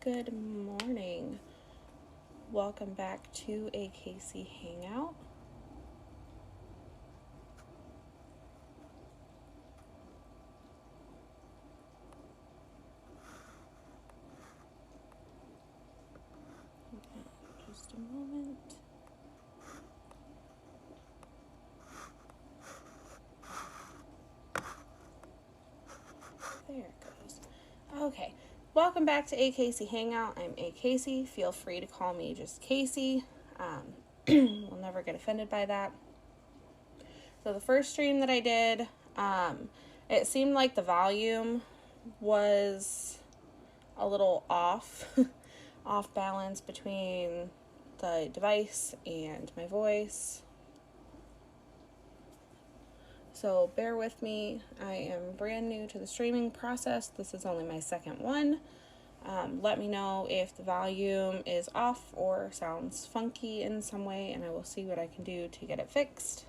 Good morning. Welcome back to ACasey Hangout. Just a moment. There it goes. Okay. Welcome back to ACasey Hangout. I'm ACasey. Feel free to call me just Casey. We'll never get offended by that. So the first stream that I did, it seemed like the volume was a little off, off balance between the device and my voice. So bear with me. I am brand new to the streaming process. This is only my second one. Let me know if the volume is off or sounds funky in some way, and I will see what I can do to get it fixed.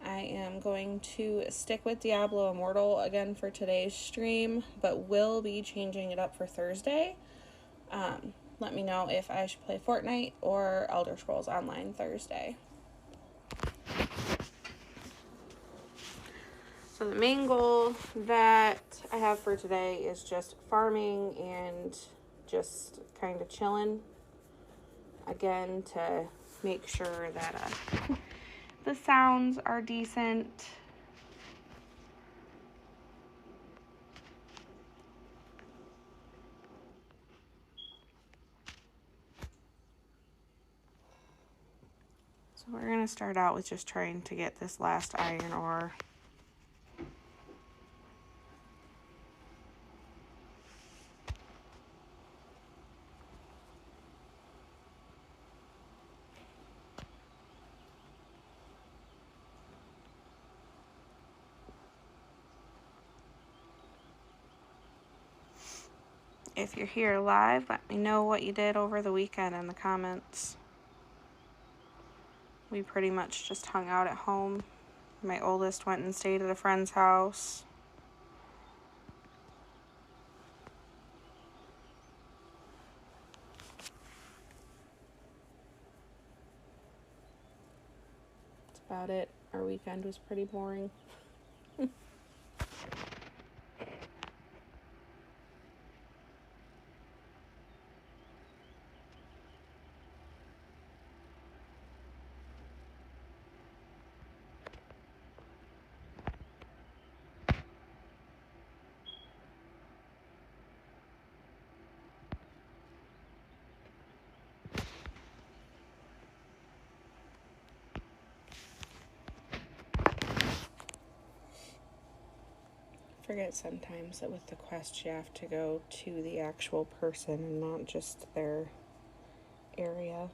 I am going to stick with Diablo Immortal again for today's stream, but will be changing it up for Thursday. Let me know if I should play Fortnite or Elder Scrolls Online Thursday. So the main goal that I have for today is just farming and just kind of chilling. Again, to make sure that the sounds are decent. So we're going to start out with just trying to get this last iron ore. If you're here live, let me know what you did over the weekend in the comments. We pretty much just hung out at home. My oldest went and stayed at a friend's house. That's about it. Our weekend was pretty boring. Forget sometimes that with the quest you have to go to the actual person and not just their area.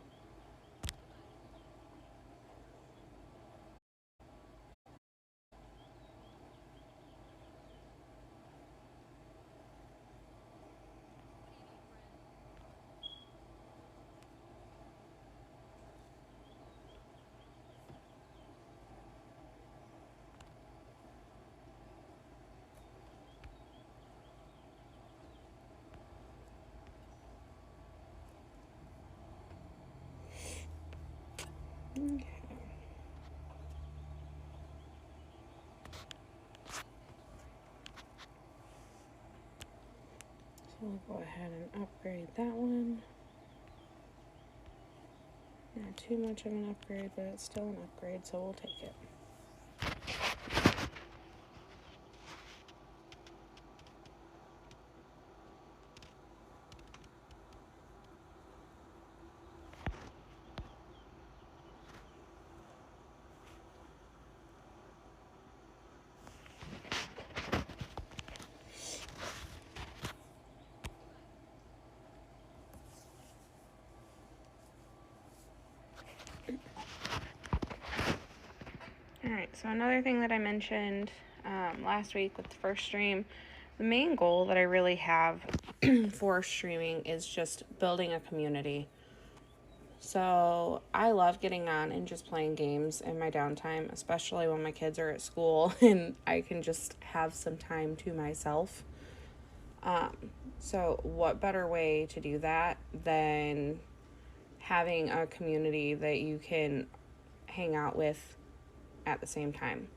Okay. So we'll go ahead and upgrade that one. Not too much of an upgrade, but it's still an upgrade, so we'll take it. Alright, so another thing that I mentioned last week with the first stream, the main goal that I really have for streaming is just building a community. So I love getting on and just playing games in my downtime, especially when my kids are at school and I can just have some time to myself. So what better way to do that than having a community that you can hang out with at the same time?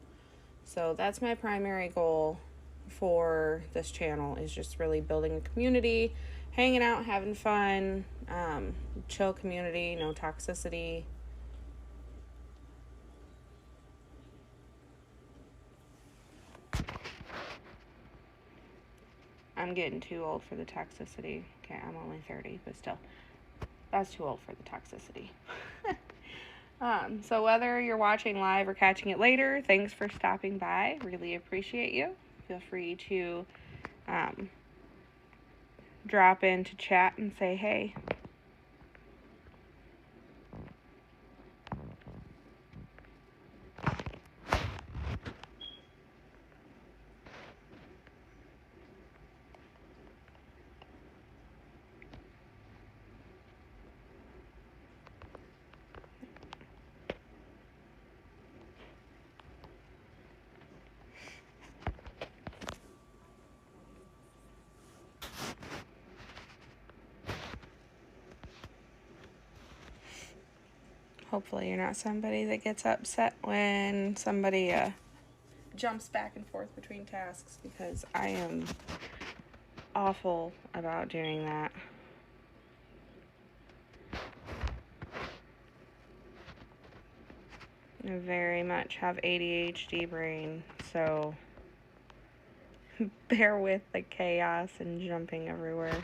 So that's my primary goal for this channel, is just really building a community, hanging out, having fun, chill community, no toxicity. I'm getting too old for the toxicity. Okay, I'm only 30, but still, that's too old for the toxicity. So whether you're watching live or catching it later, thanks for stopping by. Really appreciate you. Feel free to drop in to chat and say hey. Hopefully you're not somebody that gets upset when somebody jumps back and forth between tasks, because I am awful about doing that. I very much have ADHD brain, so bear with the chaos and jumping everywhere.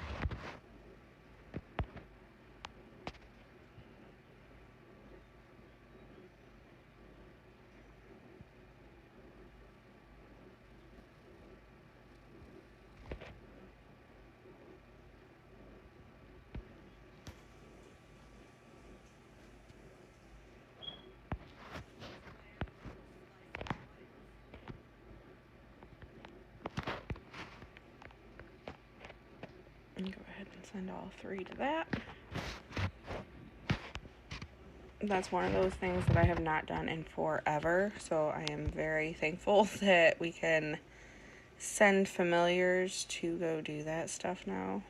Go ahead and send all 3 to that. That's one of those things that I have not done in forever, so I am very thankful that we can send familiars to go do that stuff now.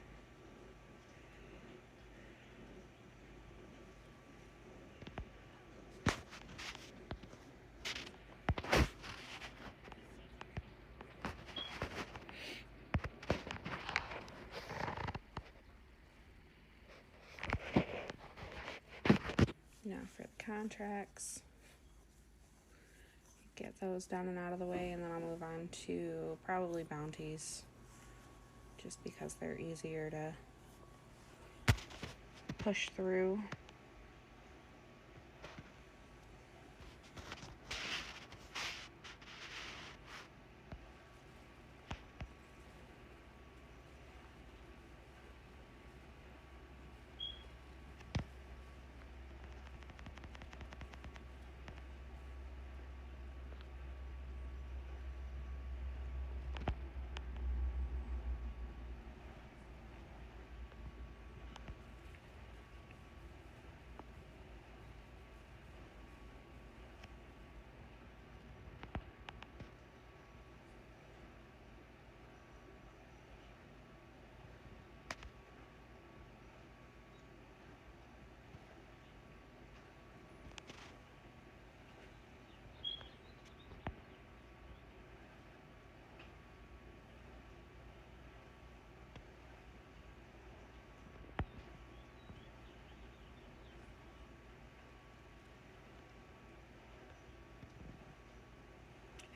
Now for the contracts, get those done and out of the way, and then I'll move on to probably bounties, just because they're easier to push through.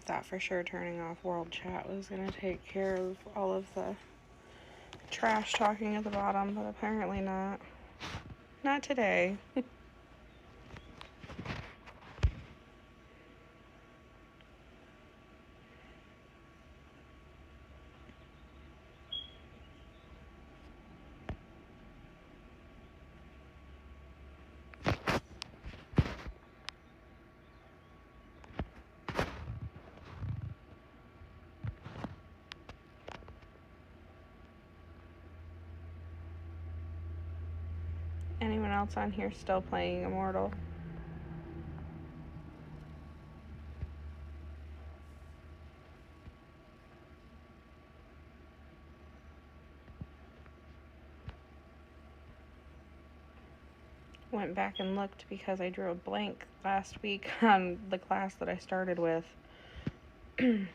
Thought for sure turning off world chat was going to take care of all of the trash talking at the bottom, but apparently not. Not today. Anyone else on here still playing Immortal? went back and looked because I drew a blank last week on the class that I started with. So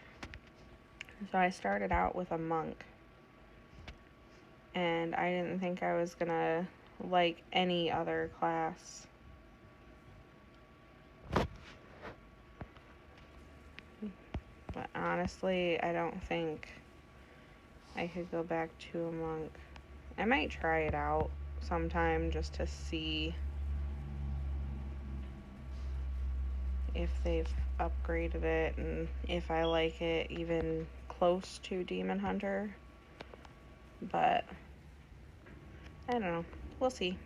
I started out with a monk, and I didn't think I was gonna like any other class. But honestly, I don't think I could go back to a monk. I might try it out sometime just to see if they've upgraded it and if I like it even close to Demon Hunter. But I don't know. We'll see.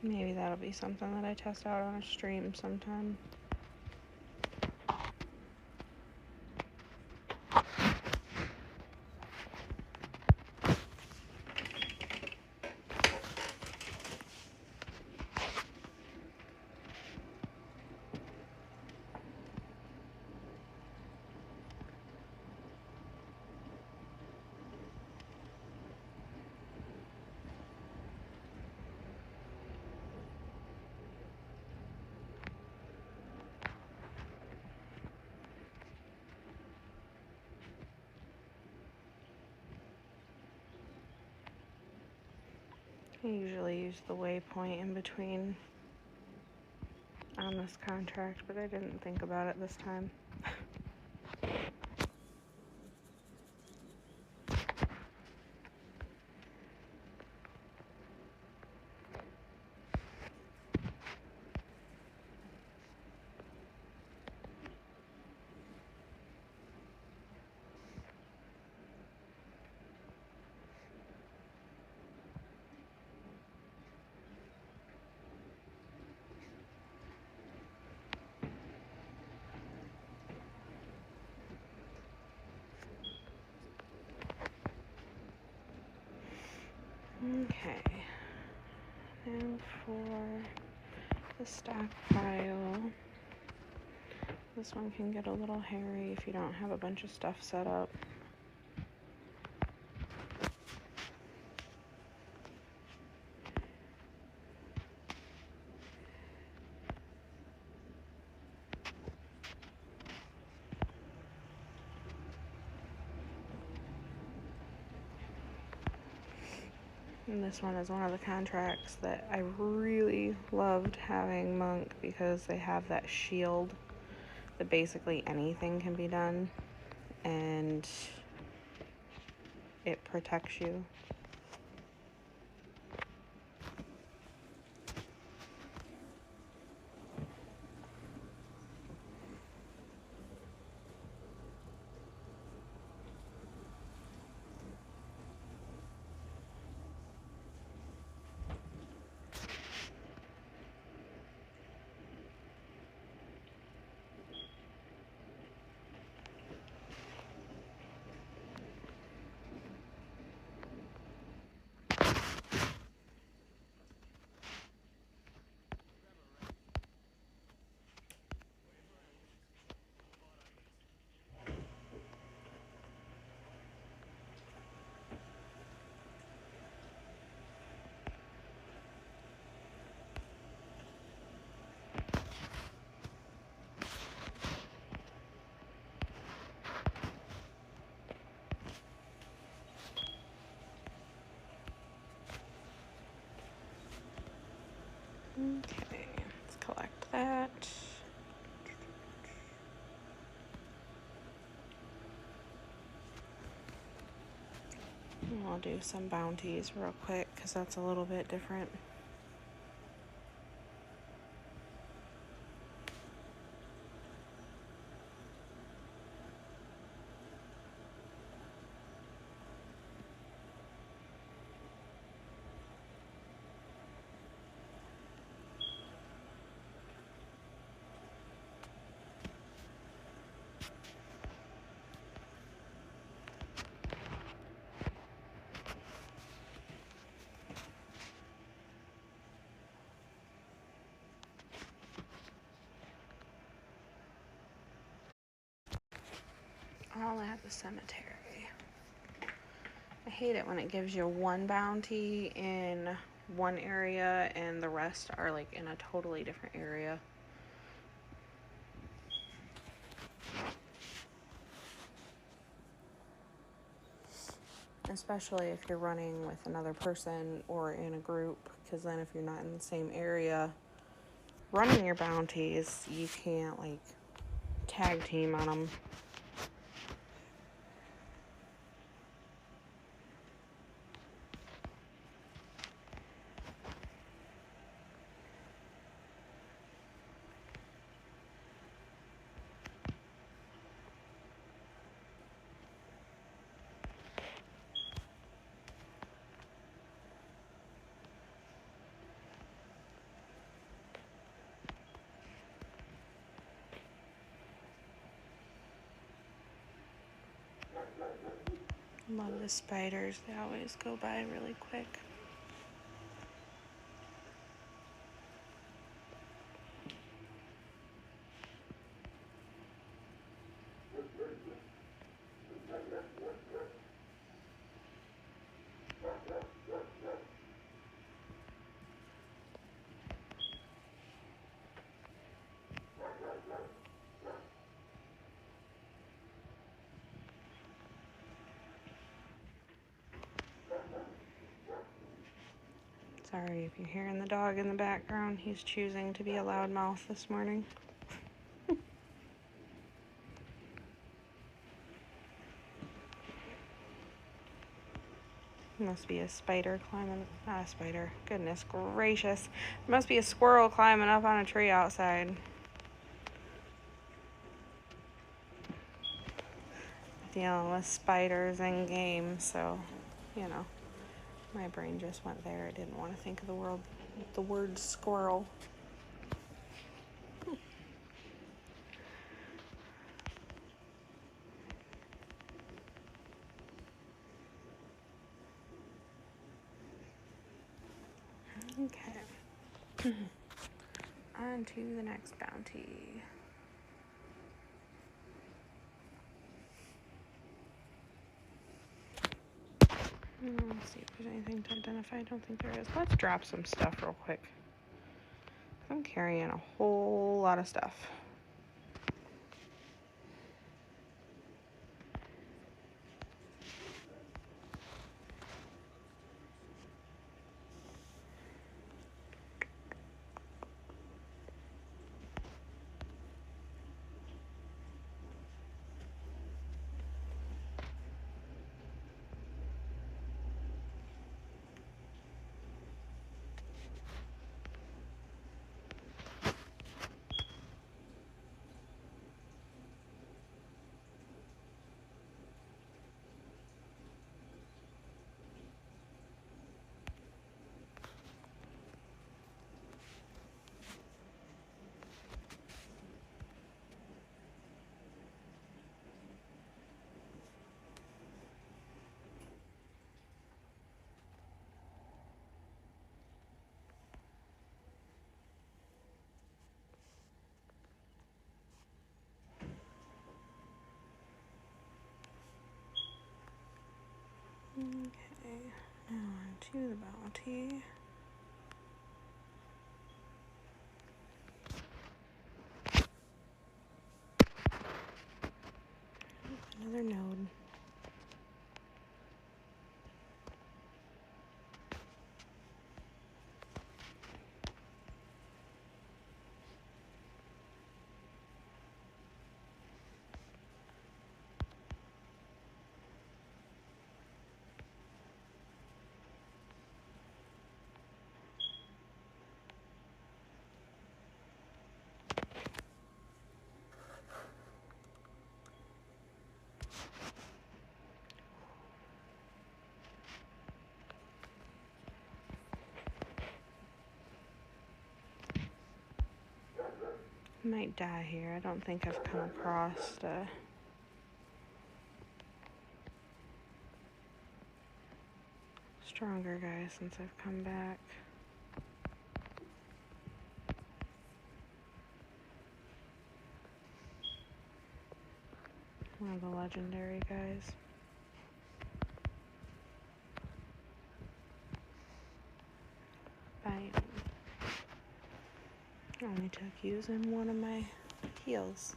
Maybe that'll be something that I test out on a stream sometime. I usually use the waypoint in between on this contract, but I didn't think about it this time. Okay, now for the stockpile. This one can get a little hairy if you don't have a bunch of stuff set up. And this one is one of the contracts that I really loved having monk because they have that shield that basically anything can be done and it protects you. Okay, let's collect that. And I'll do some bounties real quick because that's a little bit different. all at the cemetery. I hate it when it gives you one bounty in one area and the rest are like in a totally different area. Especially if you're running with another person or in a group, because then if you're not in the same area running your bounties, you can't like tag team on them. Love the spiders, they always go by really quick. Sorry if you're hearing the dog in the background, he's choosing to be a loudmouth this morning. Must be a spider climbing, not a spider, goodness gracious. There must be a squirrel climbing up on a tree outside. Dealing with spiders in game, so, you know, my brain just went there. I didn't want to think of the word squirrel. Okay. On to the next bounty. Let's see if there's anything to identify. I don't think there is. Let's drop some stuff real quick. I'm carrying a whole lot of stuff. Okay, now on to the bounty. Another node. Might die here. I don't think I've come across a stronger guy since I've come back. Well, of the legendary guys. I only took using one of my heals.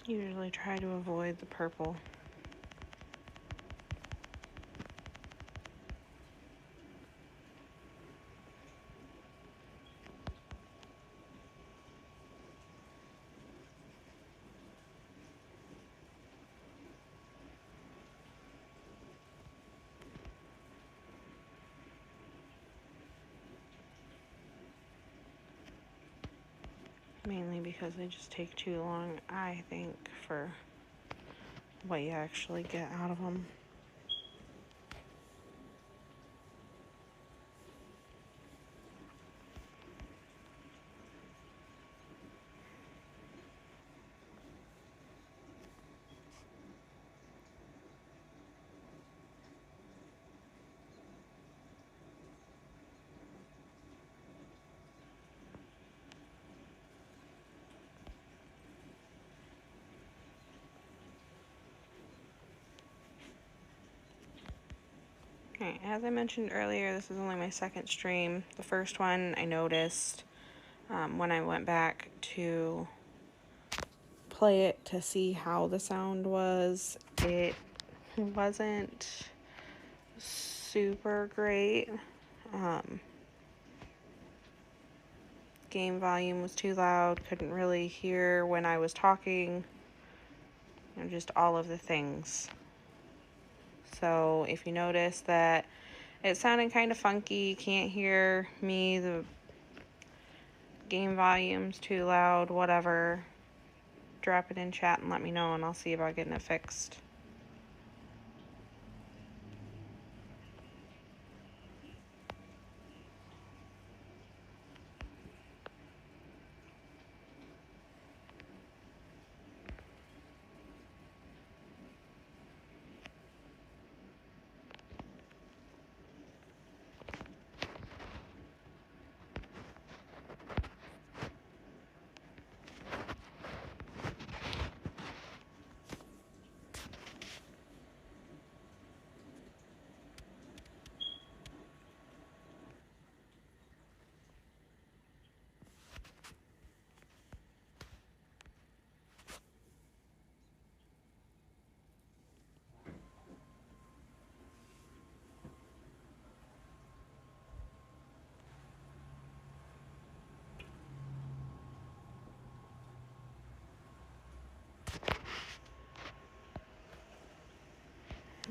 Usually try to avoid the purple. Mainly because they just take too long, I think, for what you actually get out of them. Okay, as I mentioned earlier, this is only my second stream. The first one I noticed when I went back to play it to see how the sound was, it wasn't super great. Game volume was too loud, couldn't really hear when I was talking, just all of the things. So if you notice that it sounded kind of funky, can't hear me, the game volume's too loud, whatever, drop it in chat and let me know and I'll see about getting it fixed.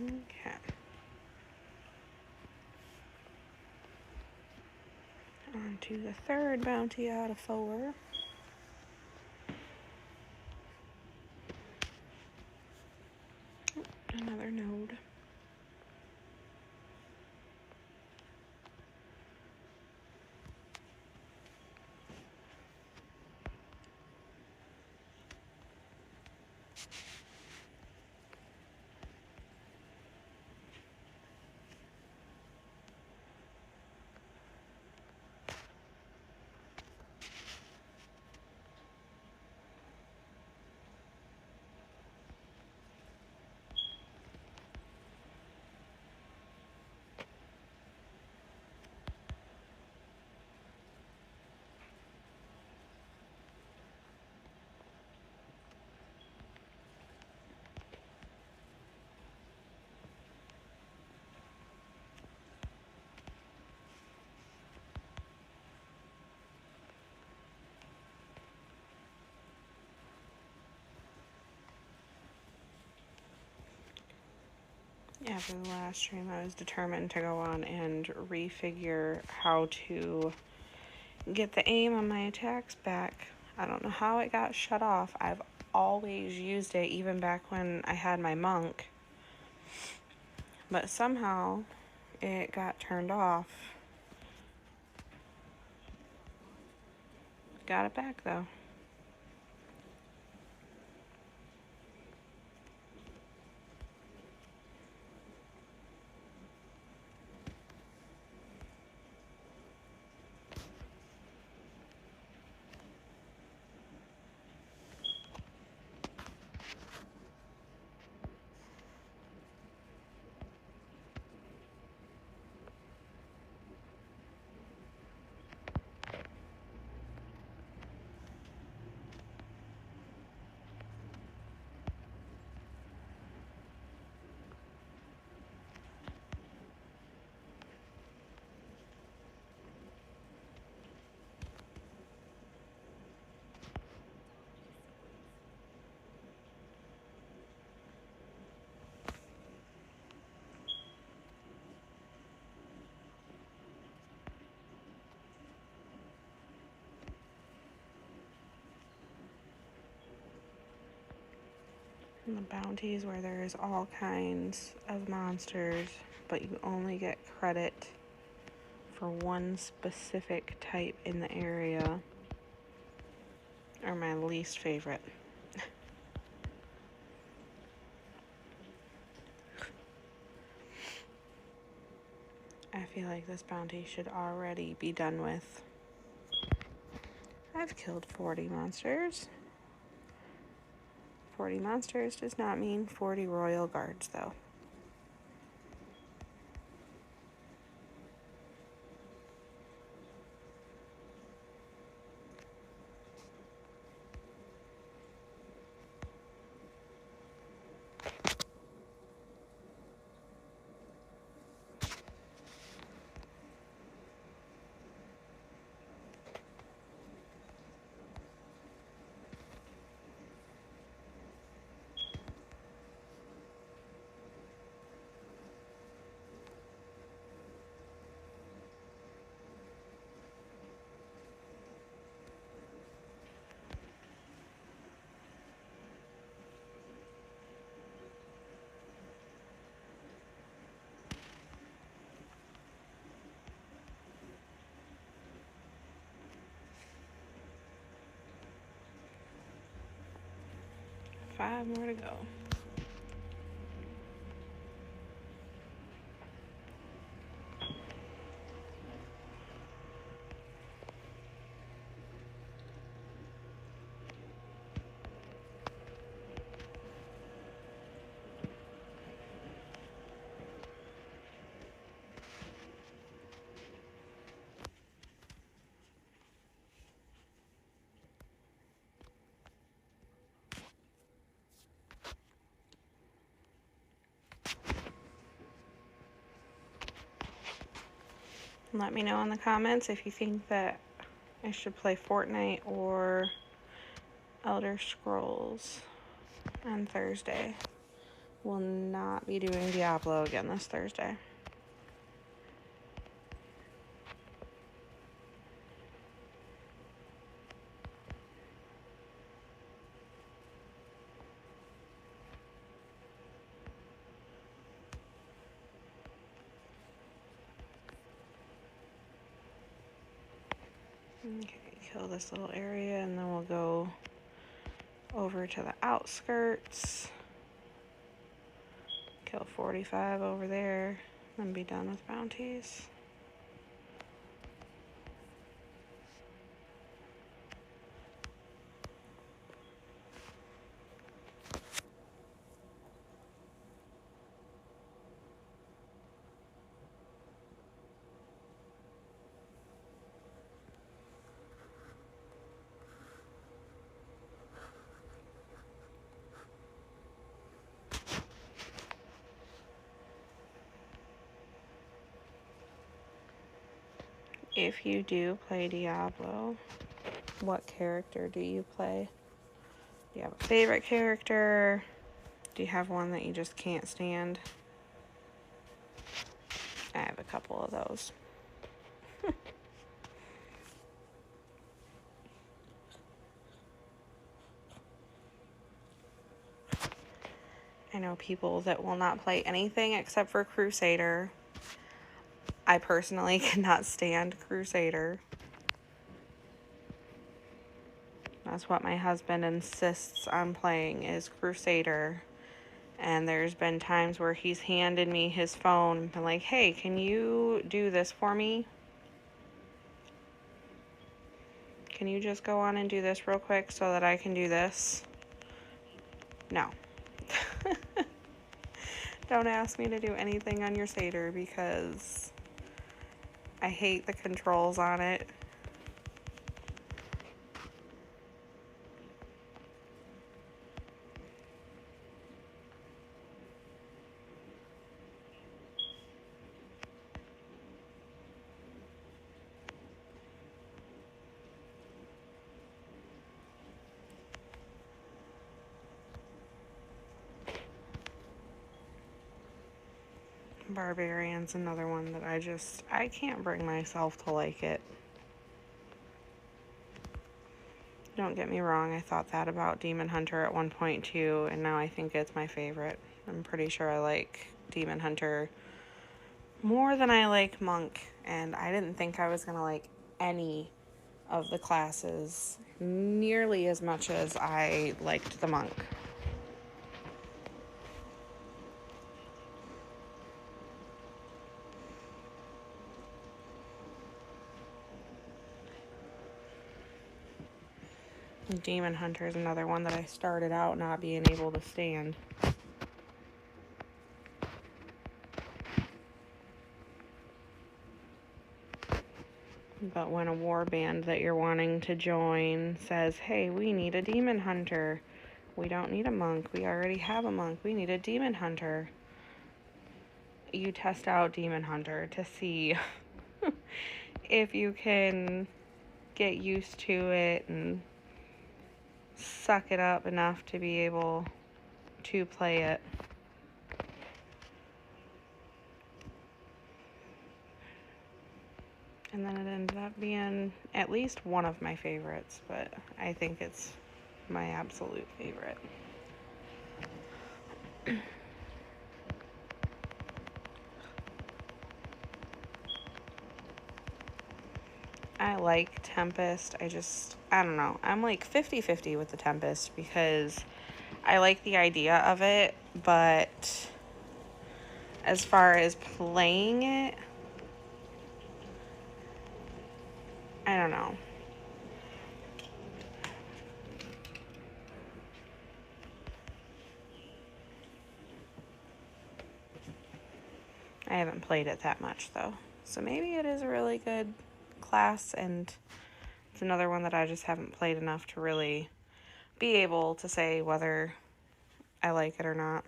Okay. On to the third bounty out of 4. Another node. After the last stream, I was determined to go on and refigure how to get the aim on my attacks back. I don't know how it got shut off. I've always used it, even back when I had my monk. But somehow it got turned off. Got it back though. And the bounties where there's all kinds of monsters, but you only get credit for one specific type in the area, are my least favorite. I feel like this bounty should already be done with. I've killed 40 monsters. 40 monsters does not mean 40 royal guards, though. Five more to go. Let me know in the comments if you think that I should play Fortnite or Elder Scrolls on Thursday. Will not be doing Diablo again this Thursday. Okay, kill this little area and then we'll go over to the outskirts. Kill 45 over there and be done with bounties. If you do play Diablo, what character do you play? Do you have a favorite character? Do you have one that you just can't stand? couple of those. I know people that will not play anything except for Crusader. I personally cannot stand Crusader. That's what my husband insists on playing, is Crusader. And there's been times where he's handed me his phone and been like, hey, can you do this for me? Can you just go on and do this real quick so that I can do this? No. Don't ask me to do anything on your Seder because I hate the controls on it. Barbarian's another one that I can't bring myself to like it. Don't get me wrong, I thought that about Demon Hunter at one point too, and now I think it's my favorite. I'm pretty sure I like Demon Hunter more than I like Monk, and I didn't think I was gonna like any of the classes nearly as much as I liked the Monk. Demon Hunter is another one that I started out not being able to stand. But when a war band that you're wanting to join says, hey, we need a Demon Hunter. We don't need a monk. We already have a monk. We need a Demon Hunter. You test out Demon Hunter to see if you can get used to it and suck it up enough to be able to play it. And then it ended up being at least one of my favorites, but I think it's my absolute favorite. I like Tempest. I don't know. I'm like 50-50 with the Tempest because I like the idea of it, but as far as playing it, I don't know. I haven't played it that much though. So maybe it is a really good class, and it's another one that I just haven't played enough to really be able to say whether I like it or not.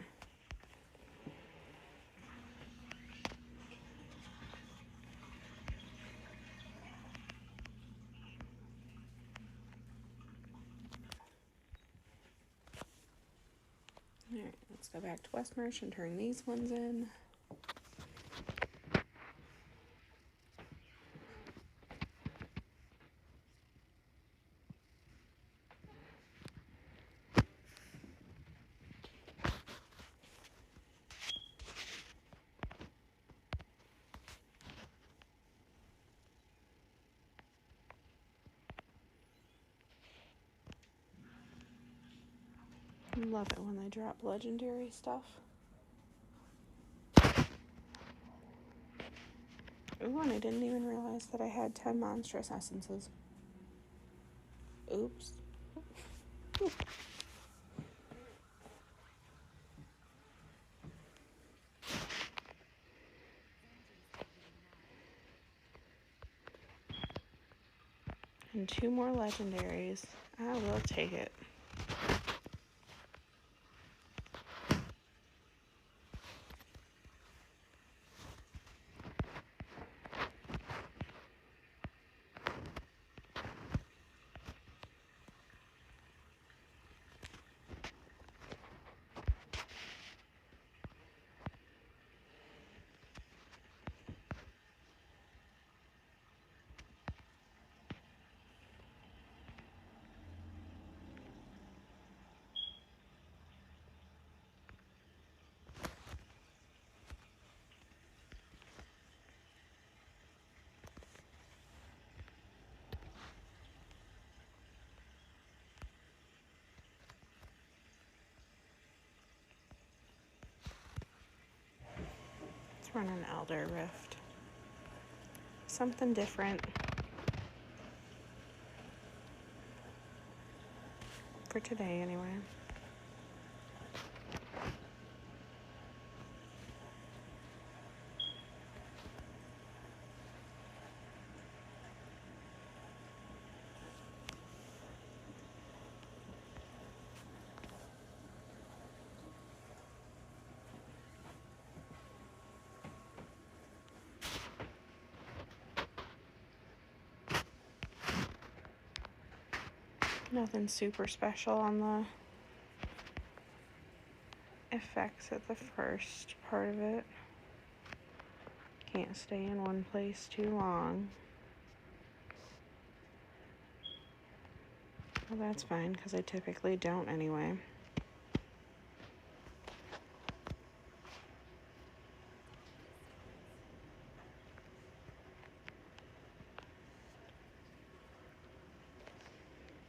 Alright, let's go back to Westmarch and turn these ones in. Love it when they drop legendary stuff. Ooh, and I didn't even realize that I had 10 monstrous essences. Oops. And 2 more legendaries. I will take it. Run an Elder Rift. Something different for today anyway. Nothing super special on the effects at the first part of it. Can't stay in one place too long. Well, that's fine, because I typically don't anyway.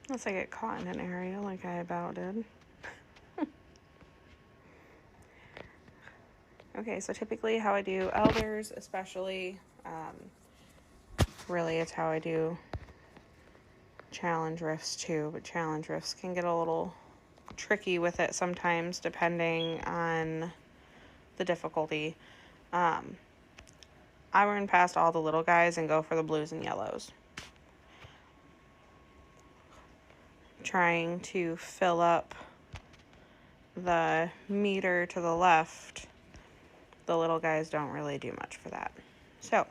Unless I get caught in an area like I about did. Okay, so typically how I do elders, especially, really it's how I do challenge rifts too, but challenge rifts can get a little tricky with it sometimes depending on the difficulty. I run past all the little guys and go for the blues and yellows, trying to fill up the meter to the left. The little guys don't really do much for that. So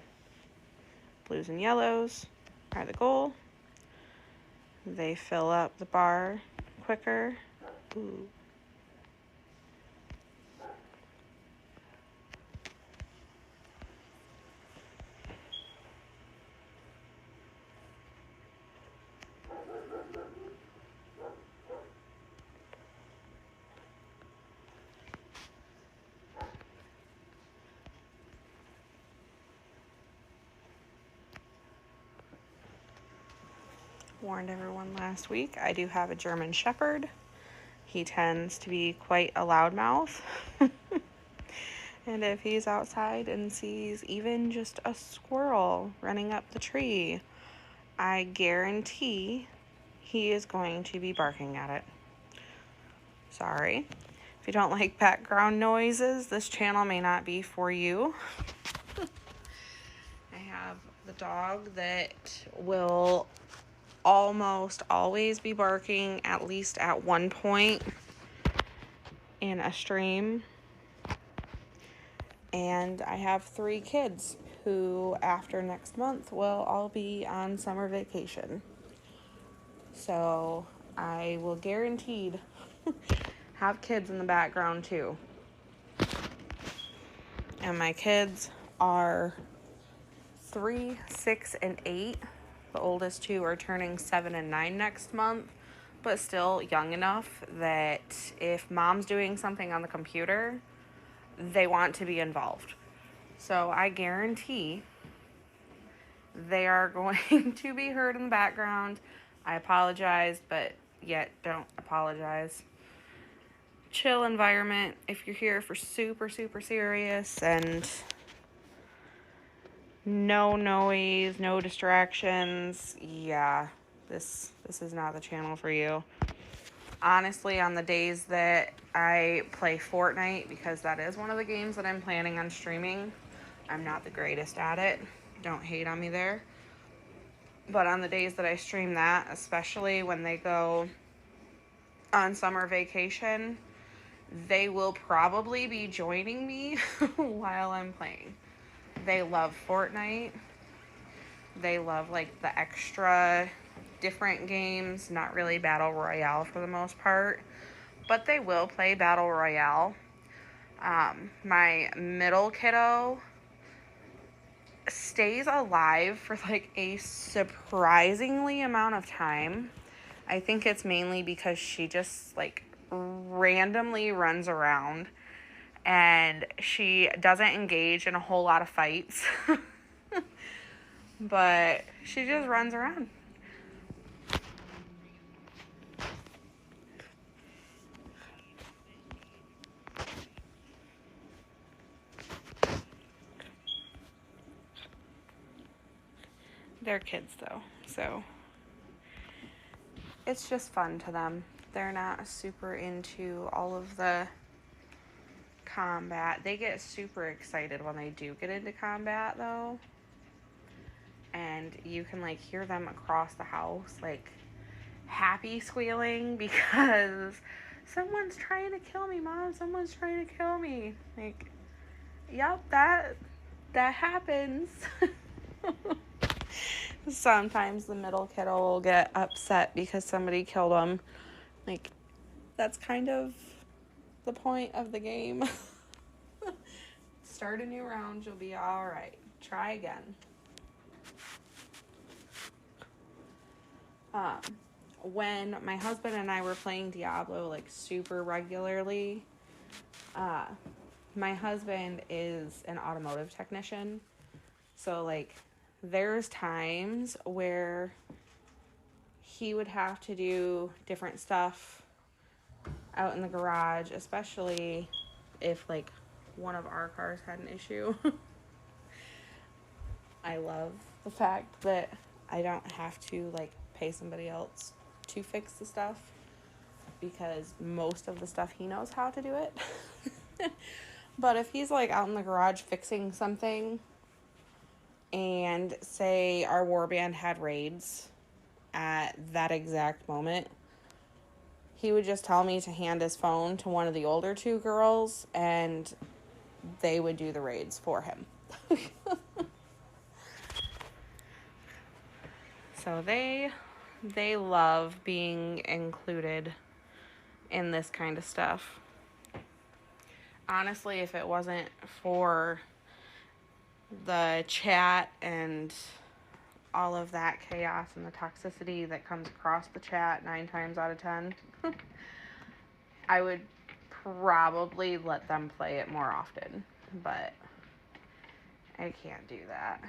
blues and yellows are the goal. They fill up the bar quicker. Ooh. Warned everyone last week, I do have a German Shepherd. He tends to be quite a loudmouth. And if he's outside and sees even just a squirrel running up the tree, I guarantee he is going to be barking at it. Sorry. If you don't like background noises, this channel may not be for you. I have the dog that will almost always be barking at least at one point in a stream. And I have 3 kids who after next month will all be on summer vacation. So I will guaranteed have kids in the background too. And my kids are 3, 6, and 8. The oldest 2 are turning 7 and 9 next month, but still young enough that if mom's doing something on the computer, they want to be involved. So I guarantee they are going to be heard in the background. I apologize, but yet don't apologize. Chill environment. If you're here for super, super serious and no noise, no distractions, yeah, this is not the channel for you. Honestly, on the days that I play Fortnite, because that is one of the games that I'm planning on streaming, I'm not the greatest at it. Don't hate on me there. But on the days that I stream that, especially when they go on summer vacation, they will probably be joining me while I'm playing. They love Fortnite. They love like the extra different games, not really Battle Royale for the most part, but they will play Battle Royale. My middle kiddo stays alive for like a surprisingly amount of time. I think it's mainly because she just like randomly runs around and she doesn't engage in a whole lot of fights. But she just runs around. They're kids though, so it's just fun to them. They're not super into all of the combat. They get super excited when they do get into combat though. And you can like hear them across the house like happy squealing because someone's trying to kill me, Mom. Someone's trying to kill me. Like, yep, that happens. Sometimes the middle kiddo will get upset because somebody killed them. Like, that's kind of the point of the game. Start a new round, you'll be all right. Try again. When my husband and I were playing Diablo like super regularly, my husband is an automotive technician. So like there's times where he would have to do different stuff out in the garage, especially if like one of our cars had an issue. I love the fact that I don't have to like pay somebody else to fix the stuff because most of the stuff he knows how to do it. But if he's like out in the garage fixing something and say our warband had raids at that exact moment, he would just tell me to hand his phone to one of the older two girls and they would do the raids for him. So they love being included in this kind of stuff. Honestly, if it wasn't for the chat and all of that chaos and the toxicity that comes across the chat 9 times out of 10, I would probably let them play it more often, but I can't do that.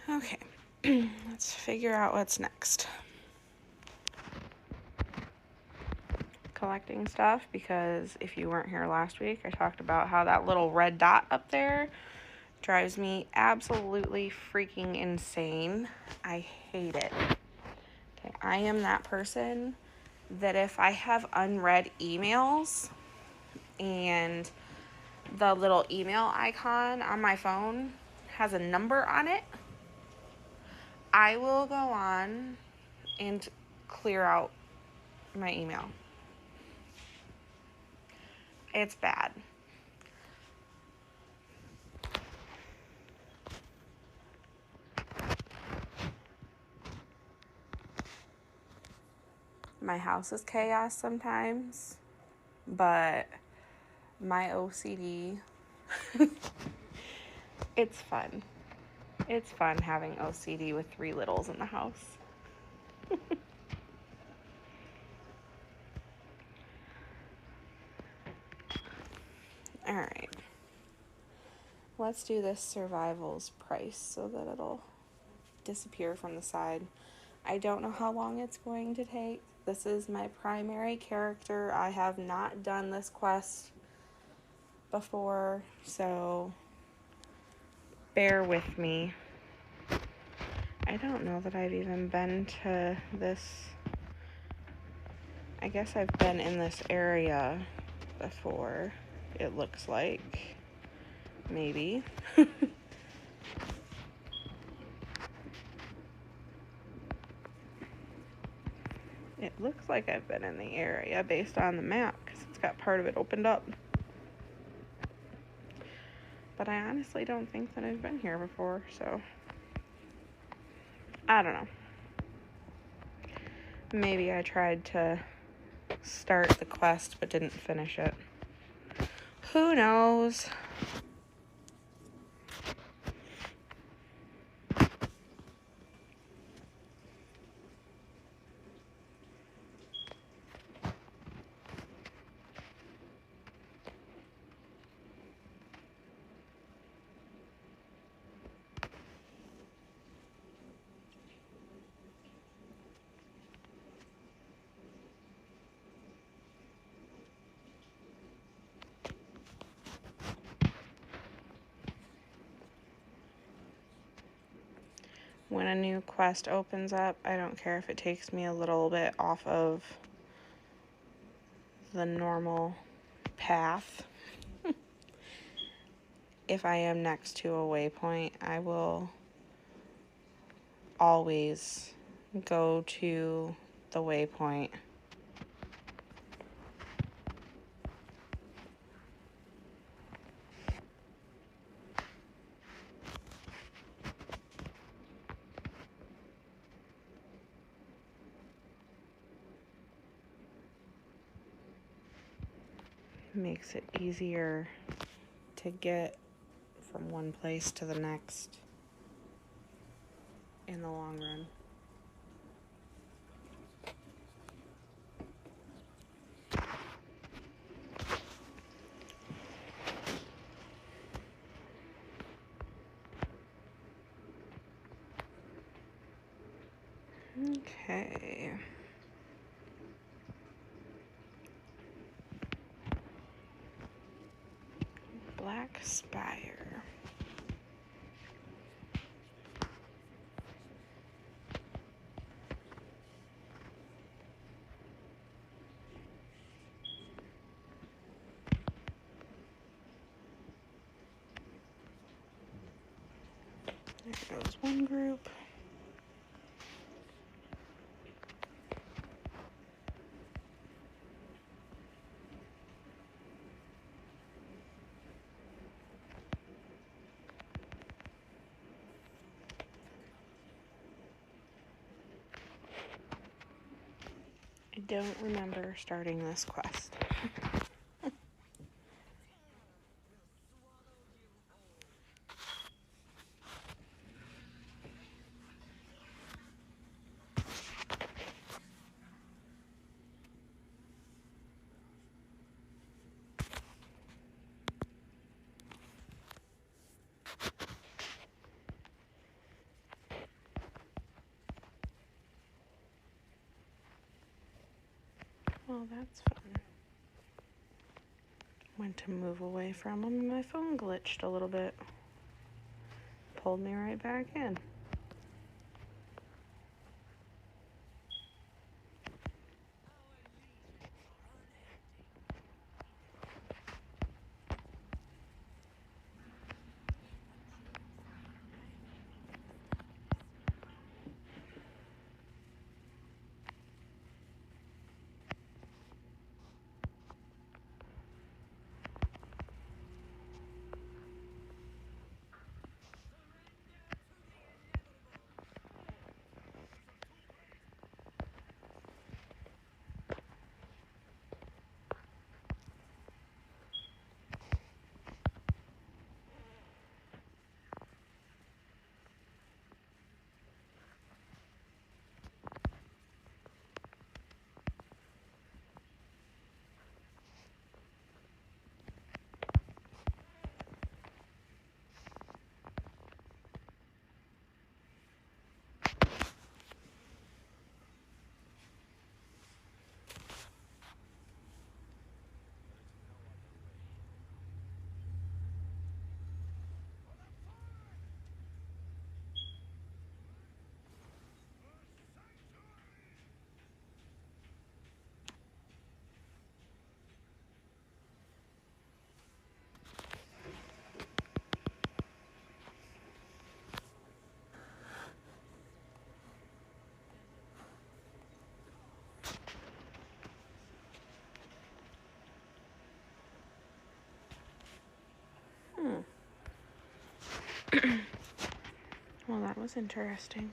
Okay, let's figure out what's next. Collecting stuff, because if you weren't here last week, I talked about how that little red dot up there drives me absolutely freaking insane. I hate it. Okay, I am that person that if I have unread emails and the little email icon on my phone has a number on it, I will go on and clear out my email. It's bad. My house is chaos sometimes, but my OCD, it's fun. It's fun having OCD with 3 littles in the house. All right. Let's do this survival's price so that it'll disappear from the side. I don't know how long it's going to take. This is my primary character. I have not done this quest before, so bear with me. I don't know that I've even been to this. I guess I've been in this area before, it looks like. Maybe. It looks like I've been in the area based on the map because it's got part of it opened up. But I honestly don't think that I've been here before, so I don't know. Maybe I tried to start the quest but didn't finish it. Who knows? when a new quest opens up, I don't care if it takes me a little bit off of the normal path. If I am next to a waypoint, I will always go to the waypoint. Makes it easier to get from one place to the next in the long run. Okay. Black Spire. There goes one group. I don't remember starting this quest. Well, that's fun. Went to move away from him and my phone glitched a little bit. Pulled me right back in. Well, that was interesting.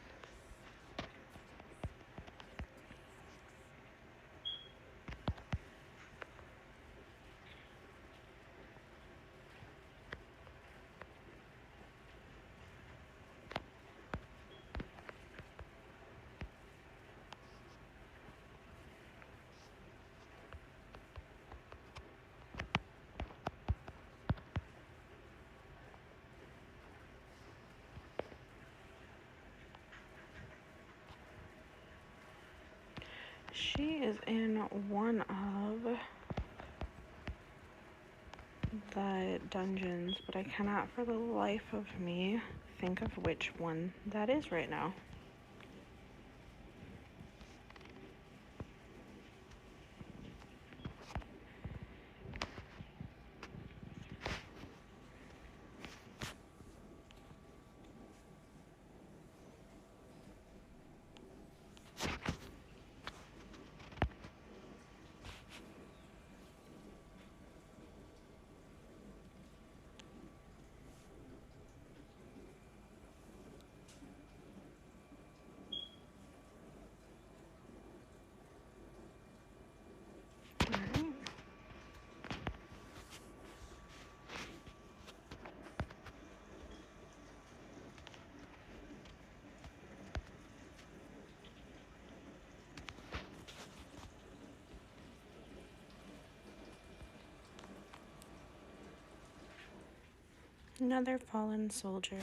She is in one of the dungeons, but I cannot for the life of me think of which one that is right now. Another fallen soldier.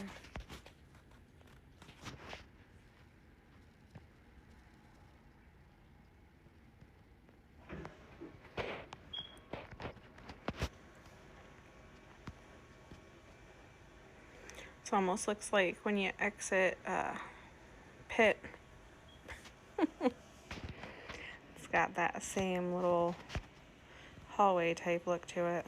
It almost looks like when you exit a pit. It's got that same little hallway type look to it.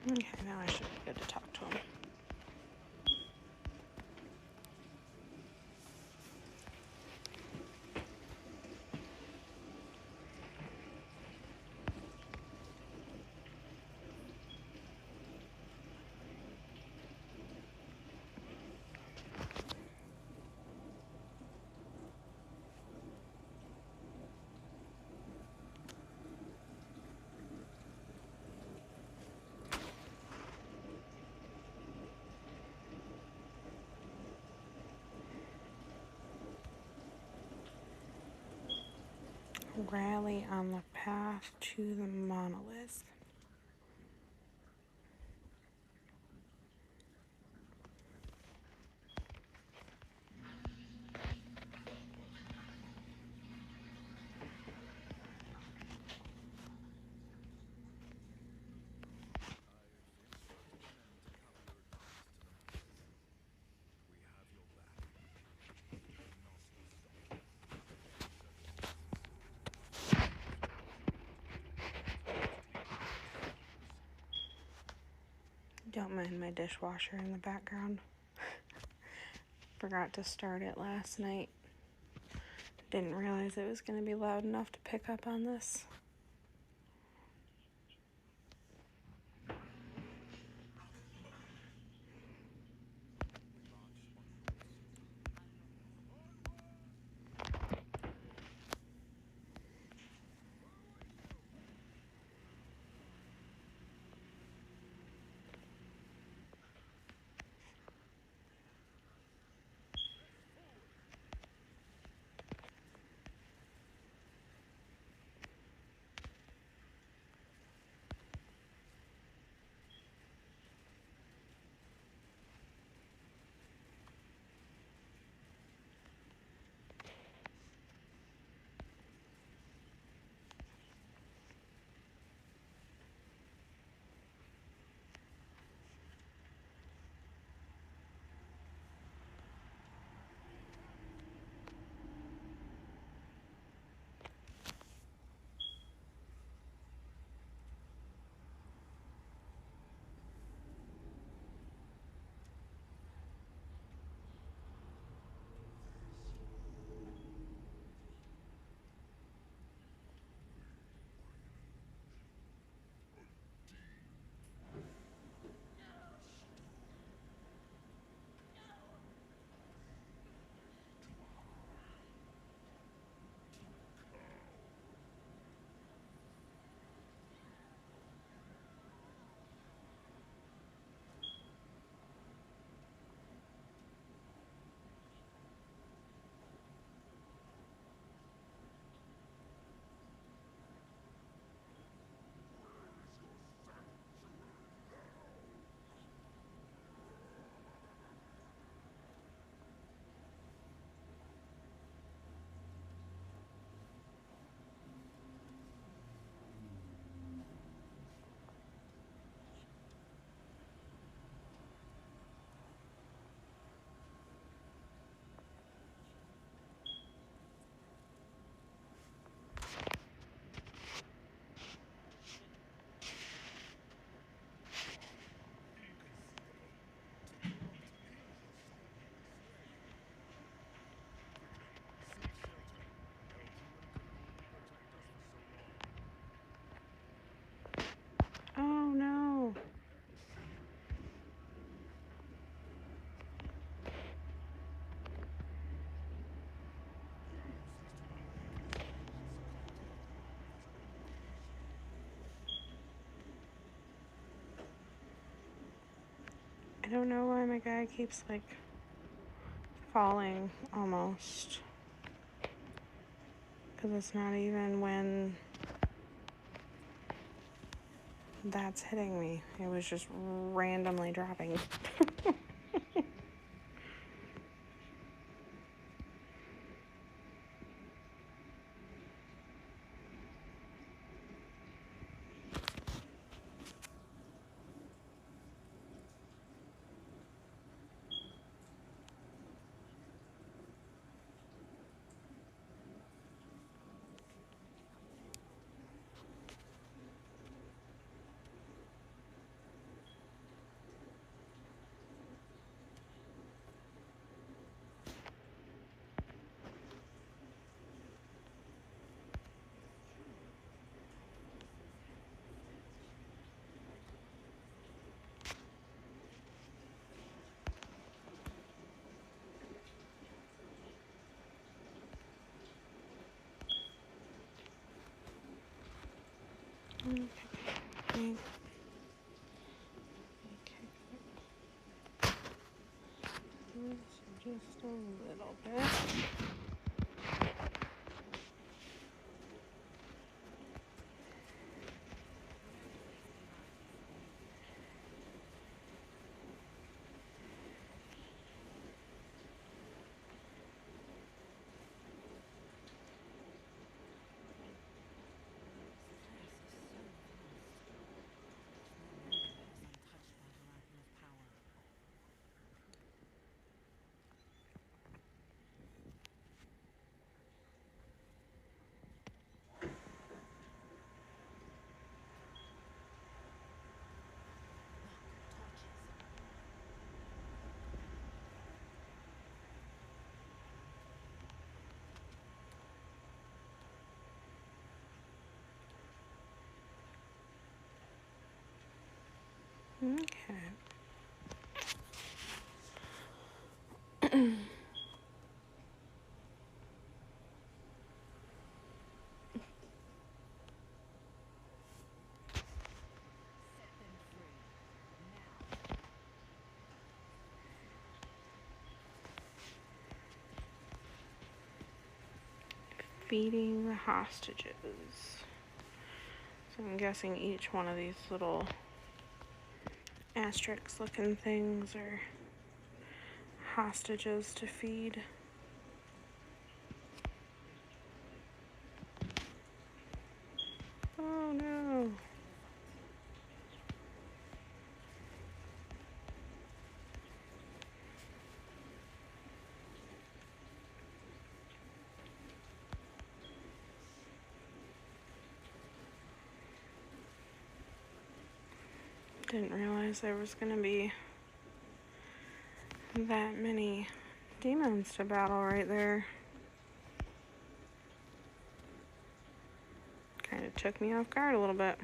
Okay, now I should be good to talk to him. Rally on the path to the monolith. Don't mind my dishwasher in the background. Forgot to start it last night. Didn't realize it was going to be loud enough to pick up on this. don't know why my guy keeps like falling almost. Because it's not even when that's hitting me. It was just randomly dropping. Okay. Just a little bit. Okay. Feeding the hostages. So I'm guessing each one of these little asterisk looking things are hostages to feed. Oh no. Didn't realize there was gonna be that many demons to battle right there. Kind of took me off guard a little bit.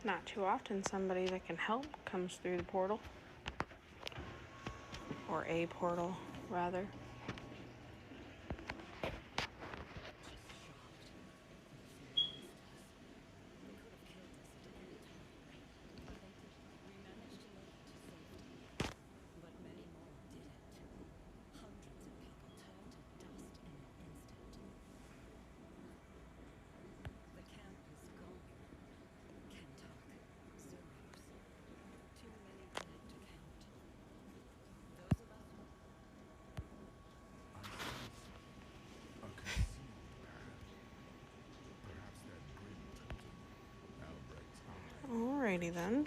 Not too often somebody that can help comes through the portal. Or a portal, rather. Alrighty then.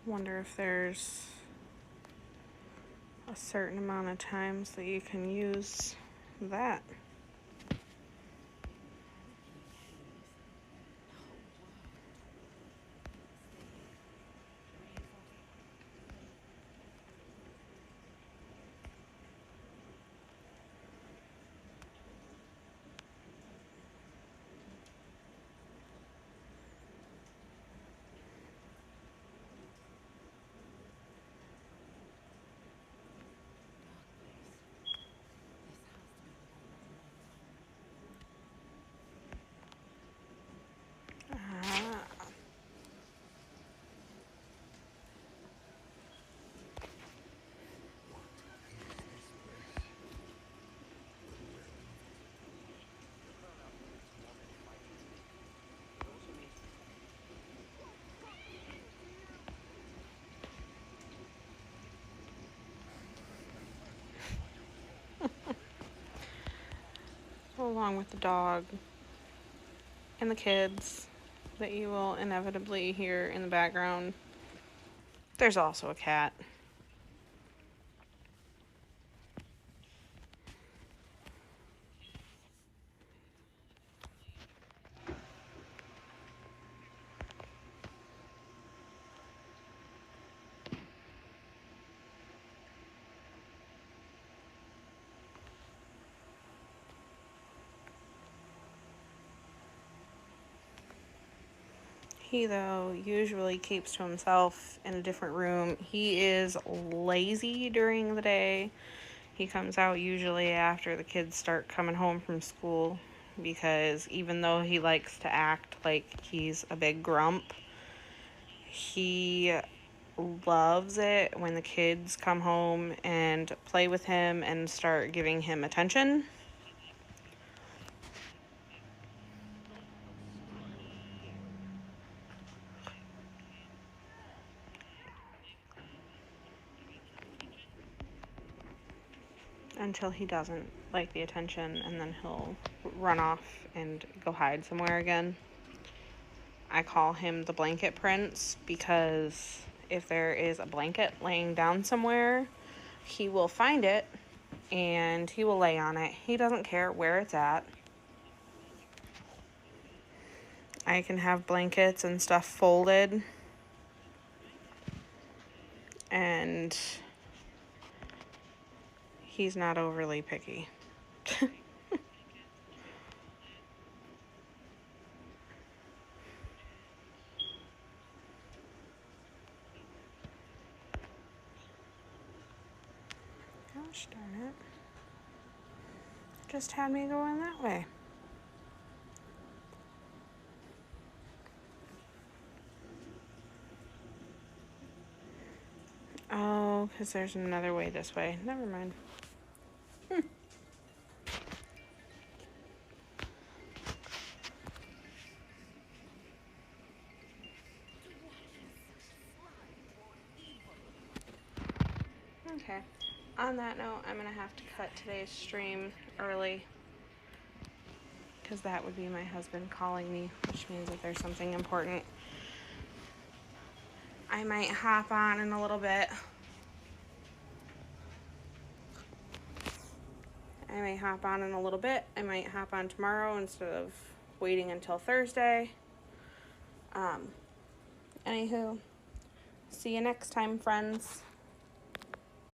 Wonder if there's a certain amount of times that you can use that. Along with the dog and the kids that you will inevitably hear in the background, there's also a cat. He, though, usually keeps to himself in a different room. He is lazy during the day. He comes out usually after the kids start coming home from school, because even though he likes to act like he's a big grump, he loves it when the kids come home and play with him and start giving him attention. Until he doesn't like the attention, and then he'll run off and go hide somewhere again. I call him the blanket prince, because if there is a blanket laying down somewhere, he will find it and he will lay on it. He doesn't care where it's at. I can have blankets and stuff folded, and he's not overly picky. Gosh darn it. Just had me going that way. Oh, because there's another way this way. Never mind. Okay. On that note, I'm going to have to cut today's stream early, because that would be my husband calling me, which means that there's something important. I might hop on in a little bit. I might hop on tomorrow instead of waiting until Thursday. Anywho, see you next time, friends.